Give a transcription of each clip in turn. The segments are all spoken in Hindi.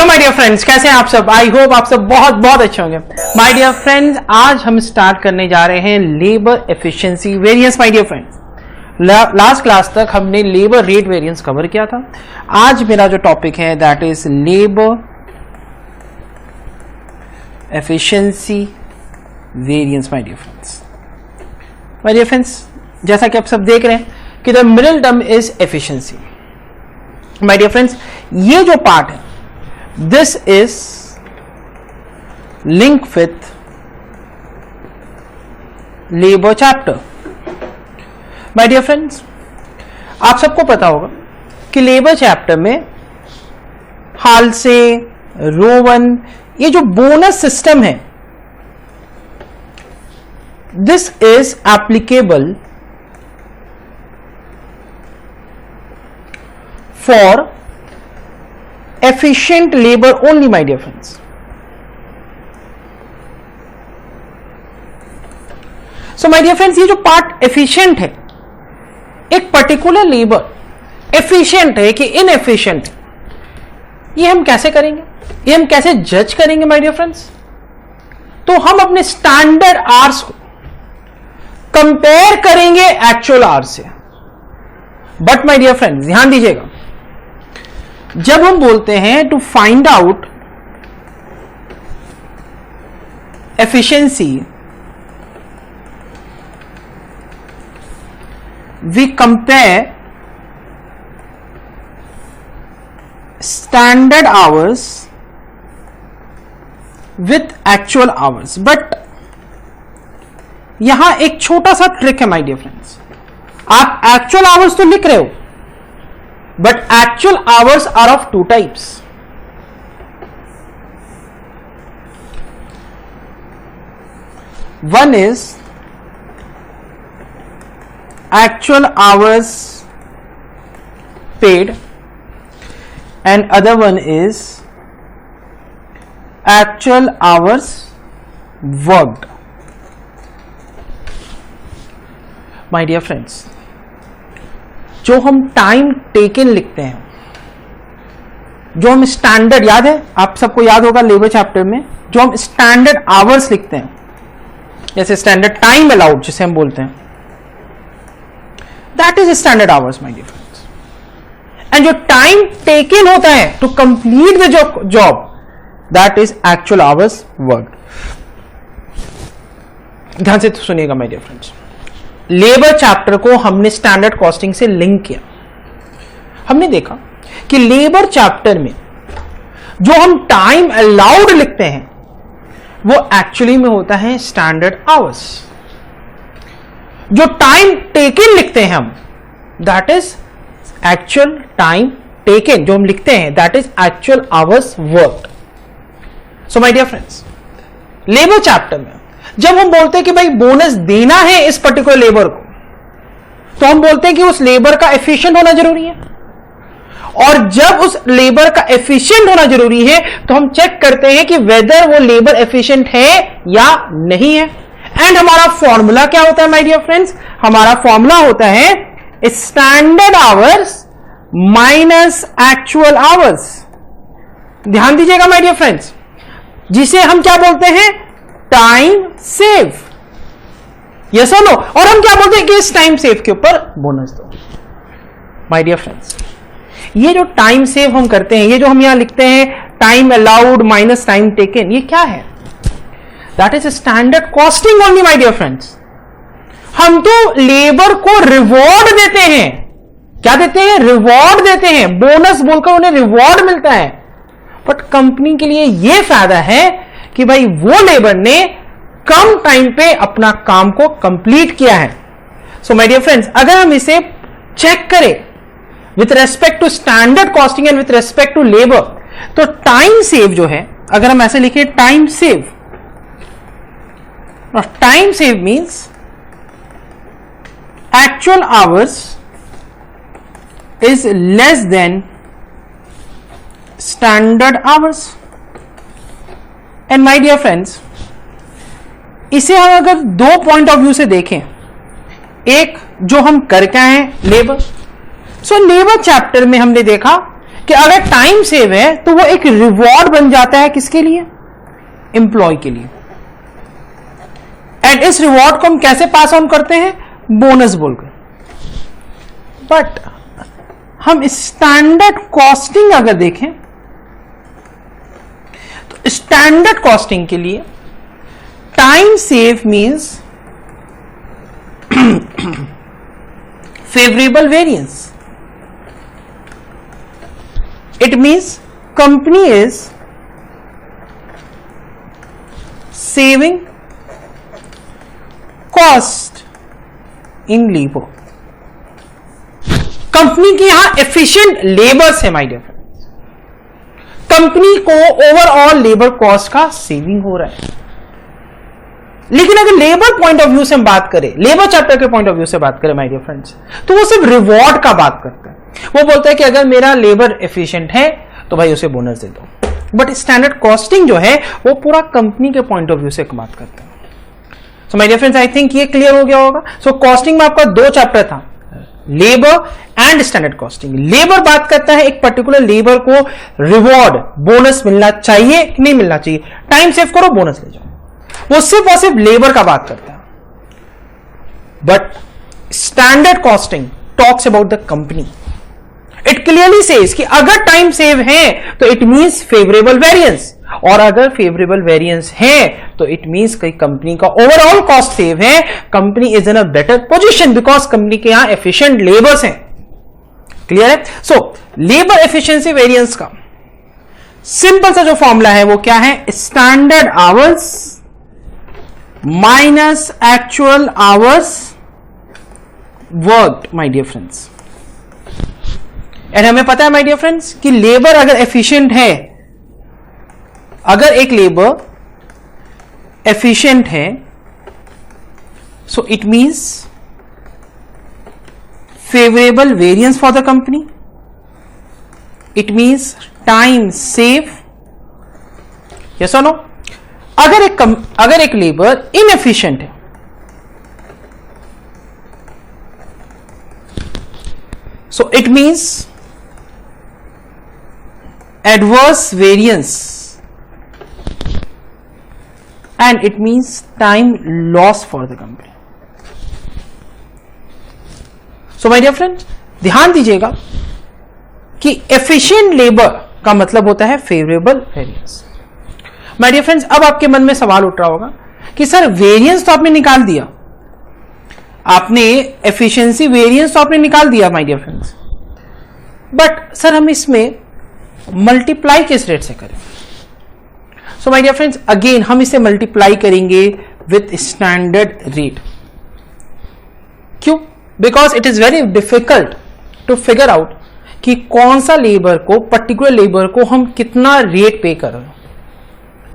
माय डियर फ्रेंड्स, कैसे हैं आप सब? आई होप आप सब बहुत बहुत अच्छे होंगे। माय डियर फ्रेंड्स, आज हम स्टार्ट करने जा रहे हैं labour efficiency variance. My dear friends, last class तक हमने लेबर रेट वेरिएंस कवर किया था। आज मेरा जो टॉपिक है that is labour efficiency variance. My dear friends, जैसा कि आप सब देख रहे हैं कि the middle term is efficiency. My dear friends, ये जो पार्ट है this is linked with labor chapter. My dear friends, आप सबको पता होगा कि लेबर चैप्टर में हाल से रोवन ये जो बोनस सिस्टम है this is applicable for efficient labor only, my dear friends. So my dear friends, ये जो पार्ट efficient है, एक पर्टिकुलर लेबर efficient है कि inefficient है, ये हम कैसे करेंगे, ये हम कैसे जज करेंगे my dear friends? तो हम अपने स्टैंडर्ड आवर्स को कंपेयर करेंगे एक्चुअल आवर्स से। बट my dear friends, ध्यान दीजिएगा, जब हम बोलते हैं to find out efficiency, we compare standard hours with actual hours. But यहां एक छोटा सा ट्रिक है माय डियर फ्रेंड्स। आप एक्चुअल आवर्स तो लिख रहे हो, but actual hours are of two types. One is actual hours paid and other one is actual hours worked. My dear friends, जो हम टाइम टेकन लिखते हैं, जो हम स्टैंडर्ड, याद है आप सबको याद होगा लेबर चैप्टर में जो हम स्टैंडर्ड आवर्स लिखते हैं, जैसे स्टैंडर्ड टाइम अलाउड जिसे हम बोलते हैं, that is standard hours my dear friends. And जो टाइम टेकन होता है to complete the job, that is actual hours work. ध्यान से सुनिएगा my dear friends, labour chapter को हमने स्टैंडर्ड कॉस्टिंग से लिंक किया। हमने देखा कि लेबर चैप्टर में जो हम टाइम अलाउड लिखते हैं वो एक्चुअली में होता है स्टैंडर्ड आवर्स। जो टाइम टेकन लिखते हैं हम, that is actual time taken. जो हम लिखते हैं that is actual hours worked. So my dear friends, labour chapter में जब हम बोलते हैं कि भाई बोनस देना है इस पर्टिकुलर लेबर को, तो हम बोलते हैं कि उस लेबर का एफिशिएंट होना जरूरी है। और जब उस लेबर का एफिशिएंट होना जरूरी है तो हम चेक करते हैं कि वेदर वो लेबर एफिशिएंट है या नहीं है। एंड हमारा फॉर्मूला क्या होता है माय डियर फ्रेंड्स? हमारा फॉर्मूला होता है standard hours minus actual hours. ध्यान दीजिएगा माय डियर फ्रेंड्स, जिसे हम क्या बोलते हैं? Time save. यस और नो? और हम क्या बोलते हैं कि इस टाइम सेव के ऊपर बोनस दो। माय डियर फ्रेंड्स, ये जो टाइम सेव हम करते हैं, ये जो हम यहां लिखते हैं time allowed minus time taken, ये क्या है? That is standard costing only my dear friends. हम तो लेबर को रिवॉर्ड देते हैं। क्या देते हैं? रिवॉर्ड देते हैं। बोनस बोलकर उन्हें रिवॉर्ड मिलता है। बट कंपनी के लिए यह फायदा है कि भाई वो लेबर ने कम टाइम पे अपना काम को कंप्लीट किया है। सो माय डियर फ्रेंड्स, अगर हम इसे चेक करें with respect to standard costing and with respect to labour, तो टाइम सेव जो है, अगर हम ऐसे लिखे time save, time save means actual hours is less than standard hours. And my dear friends, इसे हम अगर दो पॉइंट ऑफ व्यू से देखें, एक जो हम करके आए हैं लेबर, सो लेबर चैप्टर में हमने देखा कि अगर टाइम सेव है तो वो एक रिवॉर्ड बन जाता है किसके लिए? एम्प्लॉय के लिए। एंड इस रिवॉर्ड को हम कैसे पास ऑन करते हैं? बोनस बोलकर। बट हम स्टैंडर्ड कॉस्टिंग अगर देखें तो स्टैंडर्ड कॉस्टिंग के लिए time save means favorable variance. It means company is saving cost in labor. Company के यहां एफिशिएंट लेबर्स है माय डियर फ्रेंड्स, कंपनी को ओवरऑल लेबर कॉस्ट का सेविंग हो रहा है। लेकिन अगर लेबर पॉइंट ऑफ व्यू से हम बात करें, लेबर चैप्टर के पॉइंट ऑफ व्यू से बात करें माय डियर फ्रेंड्स, तो वो सिर्फ रिवॉर्ड का बात करता है। वो बोलता है कि अगर मेरा लेबर एफिशिएंट है तो भाई उसे बोनस दे दो। बट स्टैंडर्ड कॉस्टिंग जो है वो पूरा कंपनी के पॉइंट ऑफ व्यू से बात करता है। So my dear friends, I think ये क्लियर हो गया होगा। सो कॉस्टिंग में आपका दो चैप्टर था, labour and standard costing. Labour बात करता है एक पर्टिकुलर लेबर को रिवॉर्ड बोनस मिलना चाहिए कि नहीं मिलना चाहिए, टाइम सेव करो बोनस ले जाओ, वो सिर्फ और सिर्फ लेबर का बात करता है। But standard costing talks about the company. It clearly says कि अगर टाइम सेव है तो इट मींस फेवरेबल वेरिएंस, और अगर फेवरेबल वेरिएंस है तो इट मींस कि कंपनी का ओवरऑल कॉस्ट सेव है, company is in a better position because company के यहां एफिशिएंट लेबर्स हैं। क्लियर है? सो लेबर एफिशिएंसी वेरिएंस का सिंपल सा जो फॉर्मूला है वो क्या है? Standard hours minus actual hours worked my dear friends. And हमें पता है माय डियर फ्रेंड्स कि लेबर अगर एफिशिएंट है, अगर एक लेबर एफिशिएंट है, so it means favourable variance for the company, it means time save. Yes और नो? अगर एक लेबर इनएफिशिएंट है, so it means adverse variance and it means time loss for the company. So my dear friends, ध्यान दीजिएगा कि efficient labor का मतलब होता है favorable variance. My dear friends, अब आपके मन में सवाल उठ रहा होगा कि सर वेरिएंस तो आपने निकाल दिया, आपने efficiency वेरिएंस तो आपने निकाल दिया my dear friends, but sir हम इसमें मल्टीप्लाई किस रेट से करें? So my dear friends, again हम इसे मल्टीप्लाई करेंगे विथ स्टैंडर्ड रेट। क्यों? Because it is very difficult to figure out कि कौन सा लेबर को, पर्टिकुलर लेबर को हम कितना रेट पे कर रहे हैं।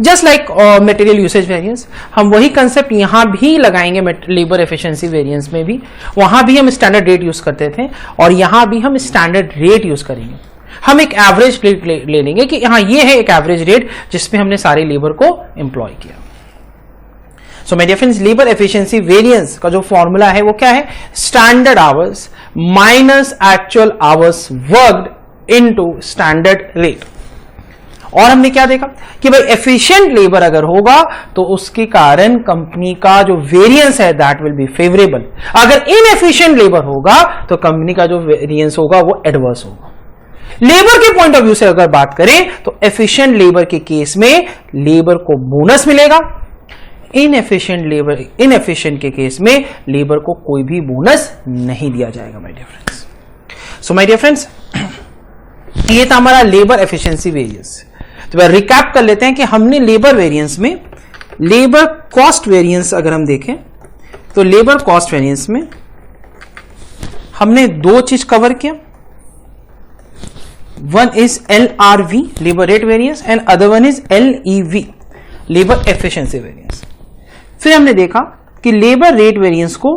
Just like material usage variance, हम वही कंसेप्ट यहां भी लगाएंगे लेबर एफिशिएंसी वेरिएंस में भी। वहां भी हम स्टैंडर्ड रेट यूज करते थे और यहां भी हम स्टैंडर्ड रेट यूज करेंगे। हम एक एवरेज रेट ले लेंगे कि हाँ ये है एक एवरेज रेट जिसमें हमने सारे लेबर को एम्प्लॉय किया। So my dear friends, labour efficiency variance का जो फॉर्मूला है वो क्या है? Standard hours minus actual hours worked into standard rate. और हमने क्या देखा कि भाई एफिशिएंट लेबर अगर होगा तो उसके कारण कंपनी का जो वेरिएंस है दैट विल बी फेवरेबल। अगर इनएफिशिएंट लेबर होगा तो कंपनी का जो वेरिएंस होगा वो एडवर्स होगा। लेबर के पॉइंट ऑफ व्यू से अगर बात करें तो एफिशिएंट लेबर के केस में लेबर को बोनस मिलेगा, इनएफिशिएंट के केस में लेबर को कोई भी बोनस नहीं दिया जाएगा my dear friends. So my dear friends, ये था हमारा लेबर एफिशिएंसी वेरिएंस। तो रिकैप कर लेते हैं कि हमने लेबर वेरिएंस में लेबर कॉस्ट वेरिएंस अगर हम देखें तो लेबर कॉस्ट वेरिएंस में हमने दो चीज कवर किया। One is LRV, labor rate variance, and other one is LEV, labor efficiency variance. फिर हमने देखा कि लेबर रेट वेरिएंस को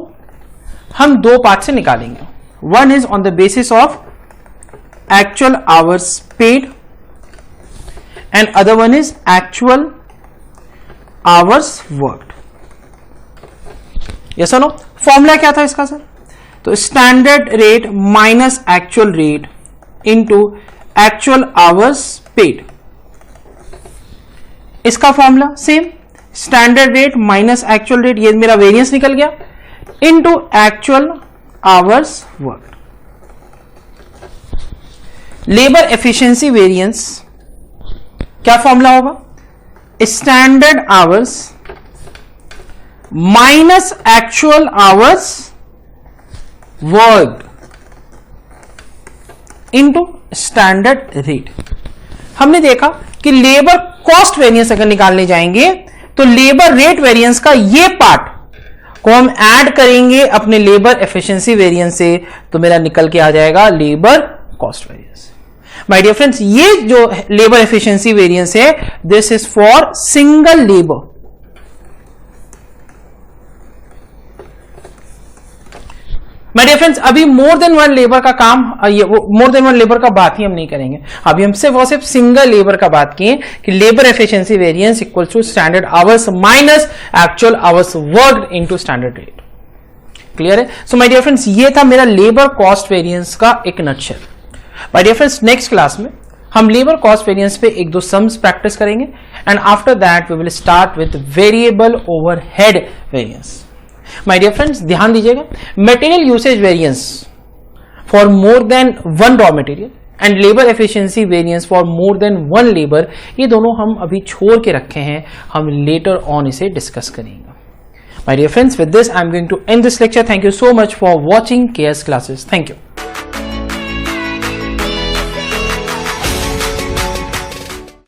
हम दो पार्ट से निकालेंगे। One is on the basis of actual hours paid and other one is actual hours worked. yes or no? Formula क्या था इसका सर? तो standard rate minus actual rate into actual hours paid. इसका formula same, standard rate minus actual rate, ये मेरा वेरिएंस निकल गया, into actual hours work. Labour efficiency variance क्या फॉर्मूला होगा? Standard hours minus actual hours worked into standard rate. हमने देखा कि लेबर कॉस्ट वेरिएंस अगर निकालने जाएंगे तो लेबर रेट वेरिएंस का ये पार्ट को हम ऐड करेंगे अपने लेबर एफिशिएंसी वेरिएंस से, तो मेरा निकल के आ जाएगा labour cost variance. My dear friends, ये जो लेबर एफिशिएंसी वेरिएंस है, this is for single labour. My dear friends, अभी मोर देन वन लेबर का काम, मोर देन वन लेबर का बात ही हम नहीं करेंगे. अभी हम सिर्फ सिंगल लेबर का बात किए कि labour efficiency variance equal to standard hours minus actual hours worked into standard rate. Clear है? सो माय डियर फ्रेंड्स, ये था मेरा लेबर कॉस्ट वेरिएंस का एक nutshell. My dear friends, next class में हम लेबर कॉस्ट वेरिएंस पे एक दो सम्स प्रैक्टिस करेंगे and after that we will start with variable overhead variance. My dear friends, ध्यान दीजिएगा, material usage variance for more than one raw material and labour efficiency variance for more than one labour, ये दोनों हम अभी छोड़ के रखे हैं, हम लेटर ऑन इसे डिस्कस करेंगे. My dear friends, with this I am going to end this lecture. Thank you so much for watching KS Classes. Thank you.